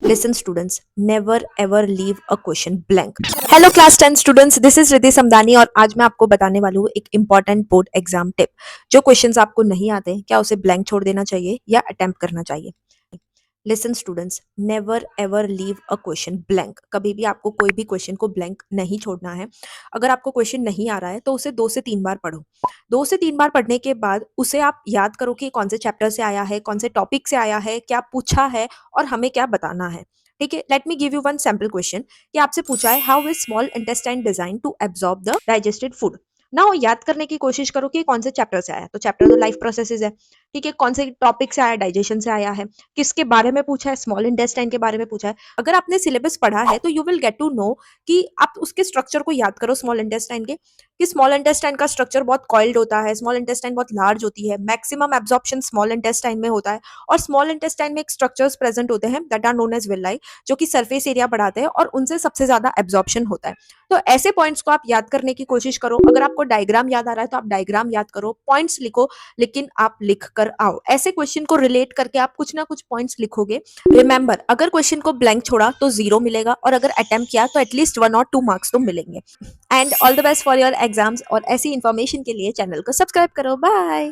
Listen students, never ever leave a question blank. Hello class 10 students, this is Riddhi Samdani और आज मैं आपको बताने वाली हूँ एक इंपॉर्टेंट बोर्ड एग्जाम टिप। जो क्वेश्चंस आपको नहीं आते क्या उसे ब्लैंक छोड़ देना चाहिए या अटेम्प्ट करना चाहिए। Listen students, never ever leave a question blank. कभी भी आपको कोई भी क्वेश्चन को ब्लैंक नहीं छोड़ना है। अगर आपको क्वेश्चन नहीं आ रहा है तो उसे 2 से 3 बार पढ़ो। 2 से 3 बार पढ़ने के बाद उसे आप याद करो कि कौन से चैप्टर से आया है, कौन से टॉपिक से आया है, क्या पूछा है और हमें क्या बताना है। ठीक है, let me give you one sample question कि आपसे पूछा है how is small intestine design to absorb the digested food. ना याद करने की कोशिश करो कि कौन से चैप्टर से आया, तो चैप्टर तो लाइफ प्रोसेसेस है। ठीक है, कौन से टॉपिक से आया, डाइजेशन से आया है, किसके बारे में पूछा है, स्मॉल इंटेस्टाइन के बारे में पूछा है। अगर आपने सिलेबस पढ़ा है तो you will get to know कि आप उसके स्ट्रक्चर को याद करो स्मॉल इंटेस्टाइन के, कि स्मॉल इंटेस्टाइन का स्ट्रक्चर बहुत कॉइल्ड होता है, स्मॉल इंटेस्टाइन बहुत लार्ज होती है, मैक्सिमम एब्जॉर्प्शन स्मॉल इंटेस्टाइन में होता है और स्मॉल इंटेस्टाइन में एक स्ट्रक्चर्स प्रेजेंट होते हैं that are known as villi, जो कि सरफेस एरिया बढ़ाते हैं और उनसे सबसे ज्यादा एब्जॉर्प्शन होता है। तो ऐसे पॉइंट्स को आप याद करने की कोशिश करो। अगर आपको डायग्राम याद आ रहा है तो आप डायग्राम याद करो, पॉइंट्स लिखो, लेकिन आप लिख कर आओ। ऐसे क्वेश्चन को रिलेट करके आप कुछ ना कुछ पॉइंट्स लिखोगे। रिमेंबर, अगर क्वेश्चन को ब्लैंक छोड़ा तो 0 मिलेगा और अगर अटेम्प्ट किया तो एटलीस्ट 1 और 2 मार्क्स तो मिलेंगे। And all the best for your exams. और ऐसी इन्फॉर्मेशन के लिए चैनल को सब्सक्राइब करो। बाय।